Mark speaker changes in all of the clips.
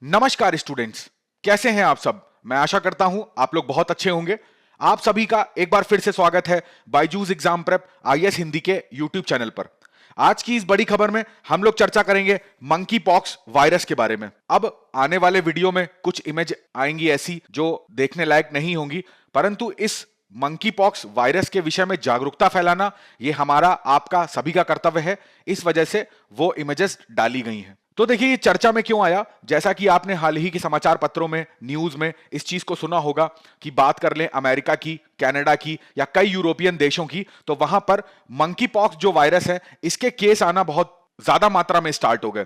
Speaker 1: नमस्कार स्टूडेंट्स, कैसे हैं आप सब। मैं आशा करता हूं आप लोग बहुत अच्छे होंगे। आप सभी का एक बार फिर से स्वागत है Byju's exam prep IAS Hindi के यूट्यूब चैनल पर। आज की इस बड़ी खबर में हम लोग चर्चा करेंगे मंकी पॉक्स वायरस के बारे में। अब आने वाले वीडियो में कुछ इमेज आएंगी ऐसी जो देखने लायक नहीं होंगी, परंतु इस मंकी पॉक्स वायरस के विषय में जागरूकता फैलाना ये हमारा आपका सभी का कर्तव्य है। इस वजह से वो इमेजेस डाली गई हैं। तो देखिए ये चर्चा में क्यों आया, जैसा कि आपने हाल ही के समाचार पत्रों में, न्यूज में इस चीज को सुना होगा कि बात कर लें अमेरिका की, कनाडा की या कई यूरोपियन देशों की, तो वहां पर मंकी पॉक्स जो वायरस है इसके केस आना बहुत ज्यादा मात्रा में स्टार्ट हो गए।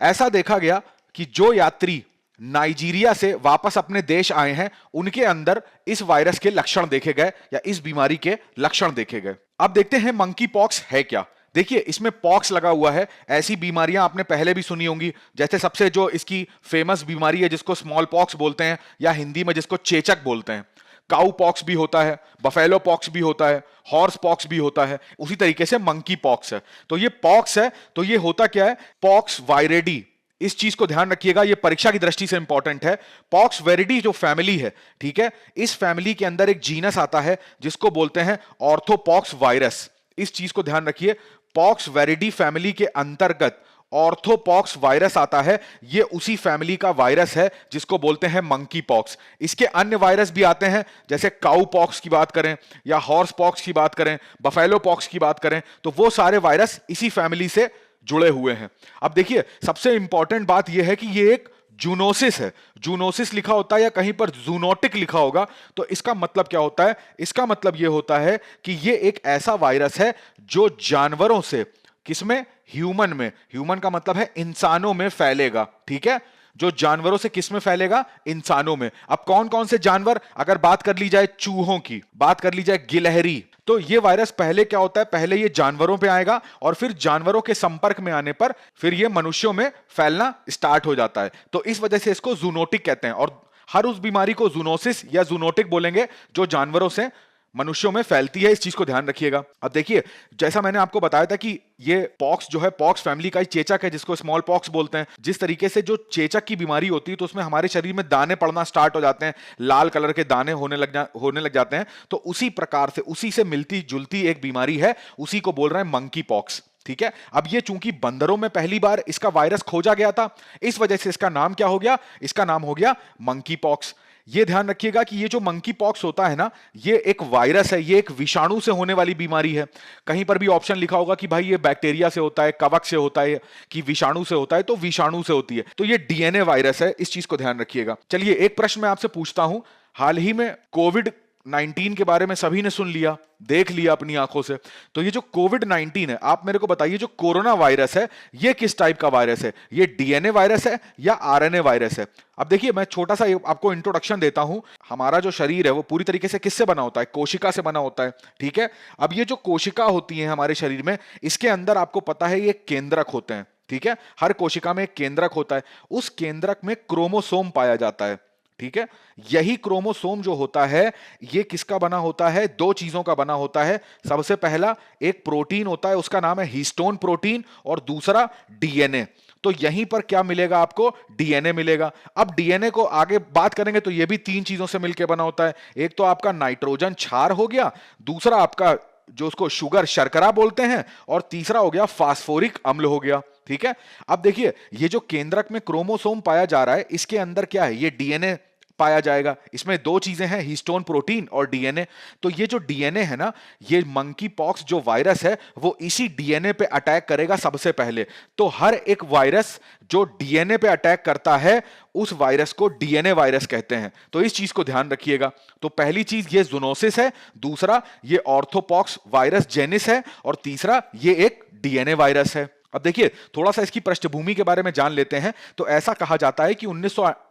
Speaker 1: ऐसा देखा गया कि जो यात्री नाइजीरिया से वापस अपने देश आए हैं उनके अंदर इस वायरस के लक्षण देखे गए या इस बीमारी के लक्षण देखे गए। अब देखते हैं मंकी पॉक्स है क्या। देखिए इसमें पॉक्स लगा हुआ है। ऐसी बीमारियां आपने पहले भी सुनी होंगी, जैसे सबसे जो इसकी फेमस बीमारी है जिसको स्मॉल पॉक्स बोलते हैं या हिंदी में जिसको चेचक बोलते हैं। काउ पॉक्स भी होता है, बफेलो पॉक्स भी होता है, हॉर्स पॉक्स भी होता है, उसी तरीके से मंकी पॉक्स है। तो ये पॉक्स है, तो ये होता क्या है, पॉक्स वायरेडी। इस चीज को ध्यान रखिएगा, ये परीक्षा की दृष्टि से इंपॉर्टेंट है। पॉक्स वेरिडी जो फैमिली है, ठीक है, इस फैमिली के अंदर एक जीनस आता है जिसको बोलते हैं ऑर्थोपॉक्स वायरस। इस चीज को ध्यान रखिए, पॉक्स वेरिडी फैमिली के अंतर्गत ऑर्थोपॉक्स वायरस आता है। ये उसी फैमिली का वायरस है जिसको बोलते हैं मंकी पॉक्स। इसके अन्य वायरस भी आते हैं, जैसे काउ पॉक्स की बात करें या हॉर्स पॉक्स की बात करें, बफेलो पॉक्स की बात करें, तो वो सारे वायरस इसी फैमिली से जुड़े हुए हैं। अब देखिए सबसे इंपॉर्टेंट बात यह है कि ये एक जूनोसिस है। जूनोसिस लिखा होता है या कहीं पर जूनोटिक लिखा होगा, तो इसका मतलब क्या होता है, इसका मतलब यह होता है कि ये एक ऐसा वायरस है जो जानवरों से, किसमें, ह्यूमन में, ह्यूमन का मतलब है इंसानों में फैलेगा। ठीक है, जो जानवरों से किस में फैलेगा, इंसानों में। अब कौन कौन से जानवर, अगर बात कर ली जाए चूहों की, बात कर ली जाए गिलहरी, तो ये वायरस पहले क्या होता है, पहले ये जानवरों पे आएगा और फिर जानवरों के संपर्क में आने पर फिर ये मनुष्यों में फैलना स्टार्ट हो जाता है। तो इस वजह से इसको जूनोटिक कहते हैं और हर उस बीमारी को जूनोसिस या जूनोटिक बोलेंगे जो जानवरों से मनुष्यों में फैलती है। इस चीज को ध्यान रखिएगा। अब देखिए जैसा मैंने आपको बताया था कि ये पॉक्स जो है, पॉक्स फैमिली का ही चेचक है जिसको स्मॉल पॉक्स बोलते हैं। जिस तरीके से जो चेचक की बीमारी होती है तो उसमें हमारे शरीर में दाने पड़ना स्टार्ट हो जाते हैं, लाल कलर के दाने होने लग जाते हैं, तो उसी प्रकार से, उसी से मिलती जुलती एक बीमारी है, उसी को बोल रहे हैं मंकी पॉक्स। ठीक है, अब ये चूंकि बंदरों में पहली बार इसका वायरस खोजा गया था, इस वजह से इसका नाम क्या हो गया, इसका नाम हो गया मंकी पॉक्स। ये ध्यान रखिएगा कि ये जो मंकी पॉक्स होता है ना, ये एक वायरस है, ये एक विषाणु से होने वाली बीमारी है। कहीं पर भी ऑप्शन लिखा होगा कि भाई ये बैक्टीरिया से होता है, कवक से होता है, कि विषाणु से होता है, तो विषाणु से होती है। तो ये डीएनए वायरस है, इस चीज को ध्यान रखिएगा। चलिए एक प्रश्न मैं आपसे पूछता हूं। हाल ही में कोविड-19 के बारे में सभी ने सुन लिया, देख लिया अपनी आंखों से। तो ये जो कोविड-19 है, आप मेरे को बताइए, जो कोरोना वायरस है ये किस टाइप का वायरस है, ये डीएनए वायरस है या आरएनए वायरस है। अब देखिए मैं छोटा सा आपको इंट्रोडक्शन देता हूं। हमारा जो शरीर है वो पूरी तरीके से किससे बना होता है, कोशिका से बना होता है। ठीक है, अब ये जो कोशिका होती है हमारे शरीर में, इसके अंदर आपको पता है ये केंद्रक होते हैं। ठीक है, हर कोशिका में एक केंद्रक होता है, उस केंद्रक में क्रोमोसोम पाया जाता है। ठीक है, यही क्रोमोसोम जो होता है ये किसका बना होता है, दो चीजों का बना होता है। सबसे पहला एक प्रोटीन होता है, उसका नाम है हिस्टोन प्रोटीन, और दूसरा डीएनए। तो यहीं पर क्या मिलेगा आपको, डीएनए मिलेगा। अब डीएनए को आगे बात करेंगे तो ये भी तीन चीजों से मिलकर बना होता है। एक तो आपका नाइट्रोजन क्षार हो गया, दूसरा आपका जो उसको शुगर, शर्करा बोलते हैं, और तीसरा हो गया फास्फोरिक अम्ल हो गया। ठीक है, अब देखिए ये जो केंद्रक में क्रोमोसोम पाया जा रहा है, इसके अंदर क्या है, ये डीएनए पाया जाएगा। इसमें दो चीजें हैं, हिस्टोन प्रोटीन और डीएनए। तो ये जो डीएनए है ना, ये मंकी पॉक्स जो वायरस है वो इसी डीएनए पे अटैक करेगा सबसे पहले। तो हर एक वायरस जो डीएनए पे अटैक करता है उस वायरस को डीएनए वायरस कहते हैं। तो इस चीज को ध्यान रखिएगा। तो पहली चीज ये जूनोसिस है, दूसरा ये ऑर्थोपॉक्स वायरस जेनिस है, और तीसरा ये एक डीएनए वायरस है। अब देखिए थोड़ा सा इसकी पृष्ठभूमि के बारे में जान लेते हैं। तो ऐसा कहा जाता है कि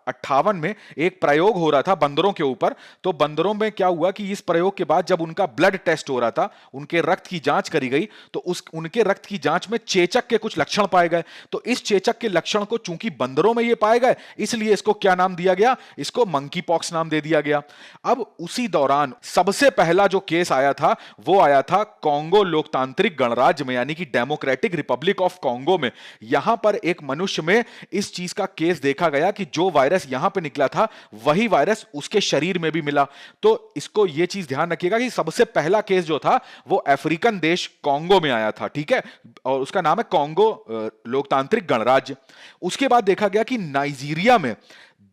Speaker 1: 1958 में एक प्रयोग हो रहा था बंदरों के ऊपर। तो बंदरों में क्या हुआ कि इस प्रयोग के बाद जब उनका ब्लड टेस्ट हो रहा था, उनके रक्त की जांच करी गई, तो उनके रक्त की जांच में चेचक के कुछ लक्षण पाए गए। तो इस चेचक के लक्षण को चूंकि बंदरों में ये पाए गए, इसलिए इसको क्या नाम दिया गया, इसको मंकी पॉक्स नाम दे दिया गया। अब उसी दौरान सबसे पहला जो केस आया था वो आया था कॉन्गो लोकतांत्रिक गणराज्य में, यानी कि डेमोक्रेटिक रिपब्लिक ऑफ कॉन्गो में। यहां पर एक मनुष्य में इस चीज का केस देखा गया कि जो वायरस यहां पे निकला था वही वायरस उसके शरीर में भी मिला। तो इसको यह चीज ध्यान रखिएगा कि सबसे पहला केस जो था वो अफ्रीकन देश कॉन्गो में आया था, ठीक है, और उसका नाम है कॉन्गो लोकतांत्रिक गणराज्य। उसके बाद देखा गया कि नाइजीरिया में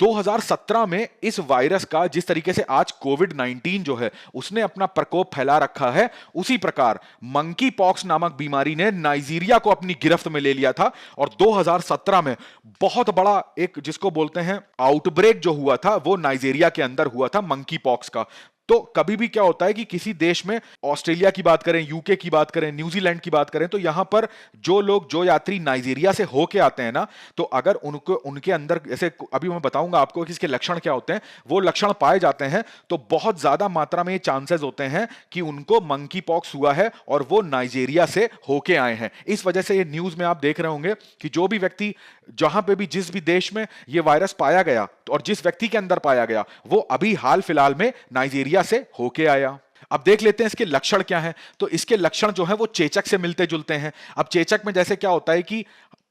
Speaker 1: 2017 में इस वायरस का, जिस तरीके से आज कोविड-19 जो है उसने अपना प्रकोप फैला रखा है, उसी प्रकार मंकी पॉक्स नामक बीमारी ने नाइजीरिया को अपनी गिरफ्त में ले लिया था। और 2017 में बहुत बड़ा एक, जिसको बोलते हैं आउटब्रेक, जो हुआ था वो नाइजीरिया के अंदर हुआ था मंकी पॉक्स का। तो कभी भी क्या होता है कि किसी देश में, ऑस्ट्रेलिया की बात करें, यूके की बात करें, न्यूजीलैंड की बात करें, तो यहां पर जो यात्री नाइजीरिया से होके आते हैं ना, तो अगर उनको उनके अंदर, जैसे अभी मैं बताऊंगा आपको कि इसके लक्षण क्या होते हैं, वो लक्षण पाए जाते हैं, तो बहुत ज्यादा मात्रा में ये चांसेस होते हैं कि उनको मंकी पॉक्स हुआ है और वो नाइजीरिया से होके आए हैं। इस वजह से ये न्यूज में आप देख रहे होंगे कि जो भी व्यक्ति, जहां पे भी, जिस भी देश में ये वायरस पाया गया और जिस व्यक्ति के अंदर पाया गया, वो अभी हाल फिलहाल में नाइजीरिया से होके आया। अब देख लेते हैं इसके लक्षण क्या हैं। तो इसके लक्षण जो है वो चेचक से मिलते जुलते हैं। अब चेचक में जैसे क्या होता है कि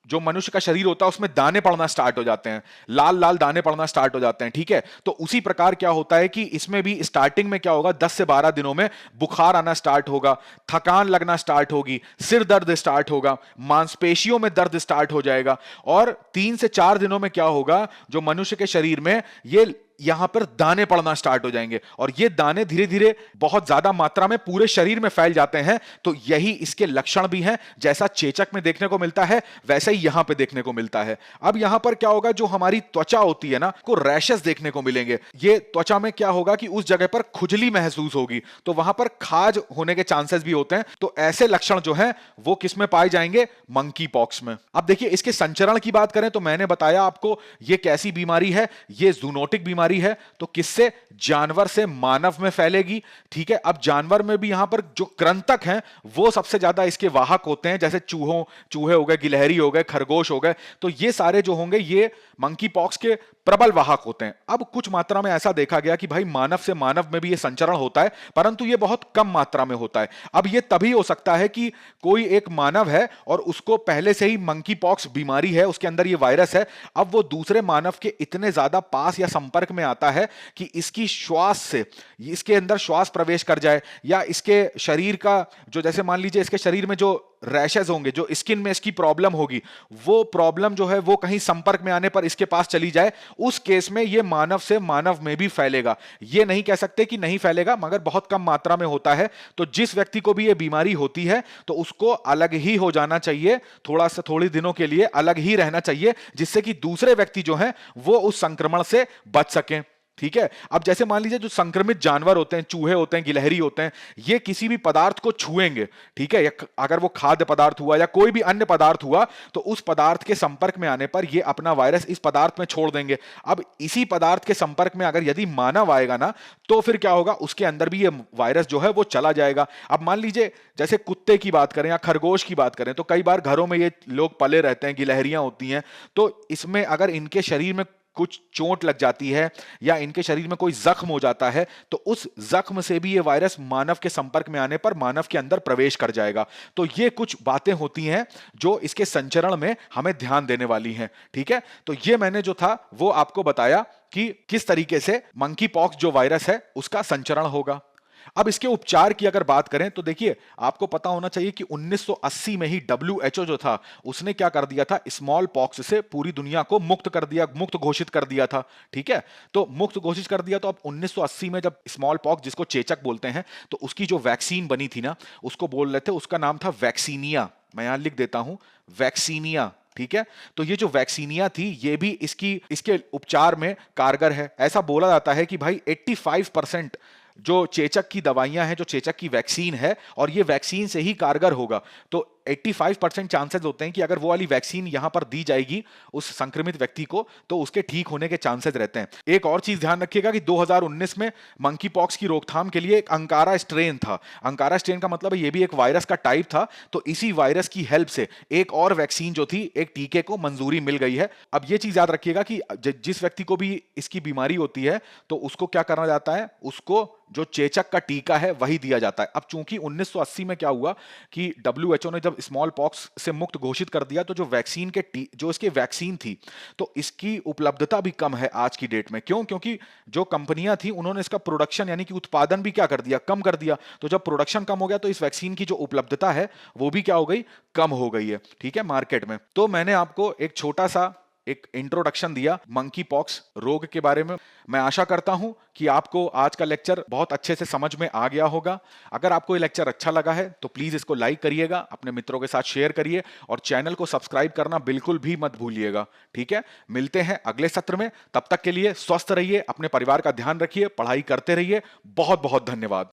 Speaker 1: जो मनुष्य का शरीर होता है उसमें दाने पड़ना स्टार्ट हो जाते हैं, लाल लाल दाने पड़ना स्टार्ट हो जाते हैं, ठीक है। तो उसी प्रकार क्या होता है कि इसमें भी स्टार्टिंग में क्या होगा, 10 से 12 दिनों में बुखार आना स्टार्ट होगा, थकान लगना स्टार्ट होगी, सिर दर्द स्टार्ट होगा, मांसपेशियों में दर्द स्टार्ट हो जाएगा, और 3 से 4 दिनों में क्या होगा, जो मनुष्य के शरीर में ये यहां पर दाने पड़ना स्टार्ट हो जाएंगे, और ये दाने धीरे धीरे बहुत ज्यादा मात्रा में पूरे शरीर में फैल जाते हैं। तो यही इसके लक्षण भी हैं। जैसा चेचक में देखने को मिलता है वैसा ही यहां पे देखने को मिलता है। अब यहां पर क्या होगा, जो हमारी त्वचा होती है ना, को रैशेस देखने को मिलेंगे। ये त्वचा में क्या होगा कि उस जगह पर खुजली महसूस होगी, तो वहां पर खाज होने के चांसेस भी होते हैं। तो ऐसे लक्षण जो हैं वो किस में पाए जाएंगे, मंकी पॉक्स में। अब देखिए इसके संचरण की बात करें तो मैंने बताया आपको ये कैसी बीमारी है, ये जूनोटिक बीमारी है। तो किससे, जानवर से मानव में फैलेगी, ठीक है। अब जानवर में भी यहां पर जो कृंतक हैं वो सबसे ज्यादा इसके वाहक होते हैं, जैसे चूहे हो गए, गिलहरी हो गए, खरगोश हो गए। तो ये सारे जो होंगे ये मंकी पॉक्स के प्रबल वाहक होते हैं। अब कुछ मात्रा में ऐसा देखा गया कि भाई मानव से मानव में भी ये संचरण होता है, परंतु ये बहुत कम मात्रा में होता है। अब ये तभी हो सकता है कि कोई एक मानव है और उसको पहले से ही मंकी पॉक्स बीमारी है, उसके अंदर ये वायरस है। अब वो दूसरे मानव के इतने ज्यादा पास या संपर्क में आता है कि इसकी श्वास से इसके अंदर श्वास प्रवेश कर जाए, या इसके शरीर का जो, जैसे मान लीजिए इसके शरीर में जो रैशेस होंगे, जो स्किन में इसकी प्रॉब्लम होगी, वो प्रॉब्लम जो है वो कहीं संपर्क में आने पर इसके पास चली जाए, उस केस में ये मानव से मानव में भी फैलेगा। ये नहीं कह सकते कि नहीं फैलेगा, मगर बहुत कम मात्रा में होता है। तो जिस व्यक्ति को भी ये बीमारी होती है तो उसको अलग ही हो जाना चाहिए, थोड़ी दिनों के लिए अलग ही रहना चाहिए, जिससे कि दूसरे व्यक्ति जो हैं वो उस संक्रमण से बच सकें, ठीक है। अब जैसे मान लीजिए जो संक्रमित जानवर होते हैं, चूहे होते हैं, गिलहरी होते हैं, ये किसी भी पदार्थ को छुएंगे, ठीक है, अगर वो खाद्य पदार्थ हुआ या कोई भी अन्य पदार्थ हुआ, तो उस पदार्थ के संपर्क में आने पर ये अपना वायरस इस पदार्थ में छोड़ देंगे। अब इसी पदार्थ के संपर्क में अगर यदि मानव आएगा ना, तो फिर क्या होगा, उसके अंदर भी ये वायरस जो है वो चला जाएगा। अब मान लीजिए जैसे कुत्ते की बात करें या खरगोश की बात करें, तो कई बार घरों में ये लोग पले रहते हैं, गिलहरियां होती हैं, तो इसमें अगर इनके शरीर में कुछ चोट लग जाती है या इनके शरीर में कोई जख्म हो जाता है, तो उस जख्म से भी ये वायरस मानव के संपर्क में आने पर मानव के अंदर प्रवेश कर जाएगा। तो ये कुछ बातें होती हैं जो इसके संचरण में हमें ध्यान देने वाली हैं, ठीक है। तो ये मैंने जो था वो आपको बताया कि किस तरीके से मंकी पॉक्स जो वायरस है उसका संचरण होगा। अब इसके उपचार की अगर बात करें तो देखिए, आपको पता होना चाहिए कि 1980 में ही WHO जो था उसने क्या कर दिया था, स्मॉल पॉक्स से पूरी दुनिया को मुक्त घोषित कर दिया था, ठीक है। तो मुक्त घोषित कर दिया, तो अब 1980 में जब स्मॉल पॉक्स, जिसको चेचक बोलते हैं, तो उसकी जो वैक्सीन बनी थी ना, उसको बोल रहे थे, उसका नाम था वैक्सीनिया। मैं यहां लिख देता हूं, वैक्सीनिया, ठीक है। तो ये जो वैक्सीनिया थी ये भी इसके उपचार में कारगर है। ऐसा बोला जाता है कि भाई 85% जो चेचक की दवाइयां हैं, जो चेचक की वैक्सीन है, और ये वैक्सीन से ही कारगर होगा। तो 85% चांसेस होते हैं कि अगर वो वाली वैक्सीन यहां पर दी जाएगी उस संक्रमित व्यक्ति को तो उसके ठीक होने के चांसेस रहते हैं। एक और चीज ध्यान रखिएगा कि 2019 में मंकी पॉक्स की रोकथाम के लिए एक अंकारा स्ट्रेन था। अंकारा स्ट्रेन का मतलब है ये भी एक वायरस का टाइप था, तो इसी वायरस की हेल्प से एक और वैक्सीन जो थी, एक टीके को मंजूरी मिल गई है। अब ये चीज याद रखिएगा कि जिस व्यक्ति को भी इसकी बीमारी होती है तो उसको क्या करना जाता है, उसको जो चेचक का टीका है वही दिया जाता है। अब चूंकि 1980 में क्या हुआ कि डब्ल्यूएचओ ने जब स्मॉल पॉक्स से मुक्त घोषित कर दिया तो जो इसके वैक्सीन थी तो इसकी उपलब्धता भी कम है आज की डेट में। क्यों? क्योंकि जो कंपनियां थी उन्होंने इसका प्रोडक्शन यानी कि उत्पादन भी क्या कर दिया, कम कर दिया। तो जब प्रोडक्शन कम हो गया तो इस वैक्सीन की जो उपलब्धता है वो भी क्या हो गई, कम हो गई है। ठीक है, मार्केट में। तो मैंने आपको एक छोटा सा एक इंट्रोडक्शन दिया मंकी पॉक्स रोग के बारे में। मैं आशा करता हूं कि आपको आज का लेक्चर बहुत अच्छे से समझ में आ गया होगा। अगर आपको ये लेक्चर अच्छा लगा है तो प्लीज इसको लाइक करिएगा, अपने मित्रों के साथ शेयर करिए और चैनल को सब्सक्राइब करना बिल्कुल भी मत भूलिएगा। ठीक है, मिलते हैं अगले सत्र में। तब तक के लिए स्वस्थ रहिए, अपने परिवार का ध्यान रखिए, पढ़ाई करते रहिए। बहुत बहुत धन्यवाद।